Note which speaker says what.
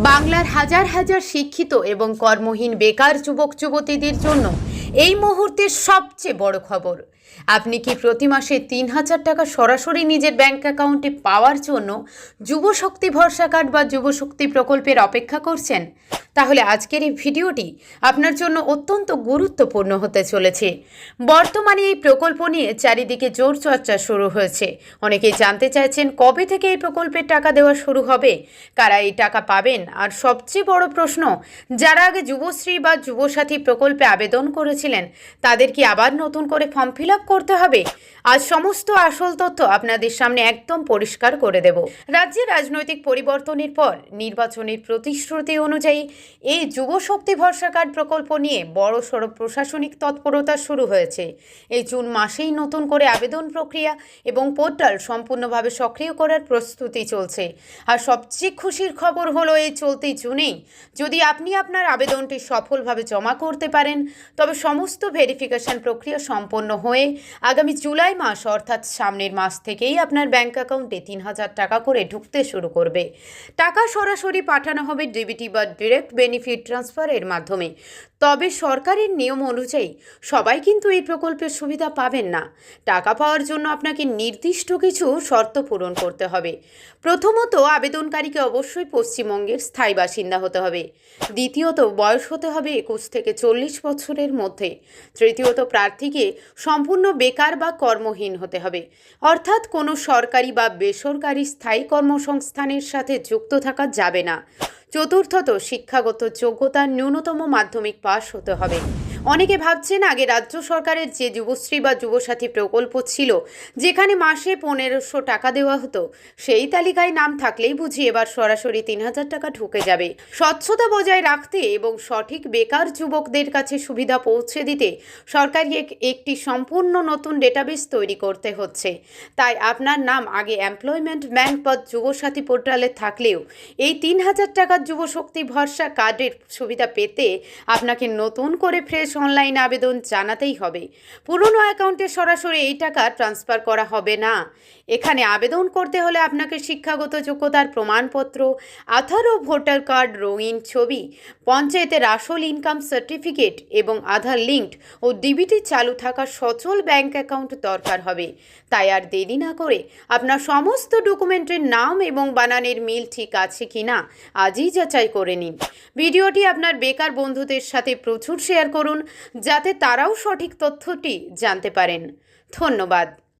Speaker 1: বাংলার হাজার হাজার শিক্ষিত এবং কর্মহীন বেকার যুবক যুবতীদের জন্য এই মুহূর্তের সবচেয়ে বড় খবর। আপনি কি প্রতি মাসে ৩,০০০ টাকা সরাসরি নিজের ব্যাংক অ্যাকাউন্টে পাওয়ার জন্য যুবশক্তি ভরসা কার্ড বা যুবশক্তি প্রকল্পের অপেক্ষা করছেন? তাহলে আজকের এই ভিডিওটি আপনার জন্য অত্যন্ত গুরুত্বপূর্ণ হতে চলেছে। বর্তমানে এই প্রকল্প নিয়ে চারিদিকে জোর চর্চা শুরু হয়েছে। অনেকেই জানতে চাইছেন কবে থেকে এই প্রকল্পের টাকা দেওয়া শুরু হবে, কারা এই টাকা পাবেন, আর সবচেয়ে বড় প্রশ্ন, যারা আগে যুবশ্রী বা যুবসাথী প্রকল্পে আবেদন করেছিলেন তাদের কি আবার নতুন করে ফর্ম ফিল আপ করতে হবে? আজ সমস্ত আসল তথ্য আপনাদের সামনে একদম পরিষ্কার করে দেব। রাজ্যে রাজনৈতিক পরিবর্তনের পর নির্বাচনের প্রতিশ্রুতি অনুযায়ী এই যুবশক্তি ভরসা কার্ড প্রকল্প নিয়ে বড়সড় প্রশাসনিক তৎপরতা শুরু হয়েছে। এই জুন মাসেই নতুন করে আবেদন প্রক্রিয়া এবং পোর্টাল সম্পূর্ণভাবে সক্রিয় করার প্রস্তুতি চলছে। আর সবচেয়ে খুশির খবর হলো এই চলতি জুনেই যদি আপনি আপনার আবেদনটি সফলভাবে জমা করতে পারেন, তবে সমস্ত ভেরিফিকেশন প্রক্রিয়া সম্পন্ন হয়ে আগামী জুলাই মাস অর্থাৎ সামনের মাস থেকেই আপনার ব্যাংক অ্যাকাউন্টে ৩,০০০ টাকা করে ঢুকতে শুরু করবে। টাকা সরাসরি পাঠানো হবে ডিবিটি বা ডিরেক্ট বেনিফিট ট্রান্সফারের মাধ্যমে। তবে সরকারের নিয়ম অনুযায়ী সবাই কিন্তু এই প্রকল্পের সুবিধা পাবেন না। টাকা পাওয়ার জন্য আপনাকে নির্দিষ্ট কিছু শর্ত পূরণ করতে হবে। প্রথমত, আবেদনকারীকে অবশ্যই পশ্চিমবঙ্গের স্থায়ী বাসিন্দা হতে হবে। দ্বিতীয়ত, বয়স হতে হবে ২১ থেকে ৪০ বছরের মধ্যে। তৃতীয়ত, প্রার্থীকে সম্পূর্ণ বেকার বা কর্মহীন হতে হবে, অর্থাৎ কোনো সরকারি বা বেসরকারি স্থায়ী কর্মসংস্থানের সাথে যুক্ত থাকা যাবে না। চতুর্থত, শিক্ষাগত যোগ্যতা ন্যূনতম মাধ্যমিক পাস হতে হবে। অনেকে ভাবছেন আগে রাজ্য সরকারের যে যুবশ্রী বা যুবসাথী প্রকল্প ছিল, যেখানে মাসে ১৫০০ টাকা দেওয়া হতো, সেই তালিকায় নাম থাকলেই বুঝি এবার সরাসরি ৩,০০০ টাকা ঢুকে যাবে। স্বচ্ছতা বজায় রাখতে এবং সঠিক বেকার যুবকদের কাছে সুবিধা পৌঁছে দিতে সরকারকে একটি সম্পূর্ণ নতুন ডেটাবেস তৈরি করতে হচ্ছে। তাই আপনার নাম আগে এমপ্লয়মেন্ট ব্যাংক বা যুবসাথী পোর্টালে থাকলেও এই ৩,০০০ টাকার যুবশক্তি ভরসা কার্ডের সুবিধা পেতে আপনাকে নতুন করে ফ্রেশ অনলাইন আবেদন জানাতেই হবে। পুরনো অ্যাকাউন্টে সরাসরি এই টাকা ট্রান্সফার করা হবে না। এখানে আবেদন করতে হলে আপনাকে শিক্ষাগত যোগ্যতার প্রমাণপত্র, আধার ও ভোটার কার্ড, রঙিন ছবি, পঞ্চায়েতের আসল ইনকাম সার্টিফিকেট এবং আধার লিঙ্কড ও ডিবিটি চালু থাকা সচল ব্যাংক অ্যাকাউন্ট দরকার হবে। তাই আর দেরি না করে আপনার সমস্ত ডকুমেন্টের নাম এবং বানানের মিল ঠিক আছে কিনা আজই যাচাই করে নিন। ভিডিওটি আপনার বেকার বন্ধুদের সাথে প্রচুর শেয়ার করুন, যাতে তারাও সঠিক তথ্যটি জানতে পারেন। ধন্যবাদ।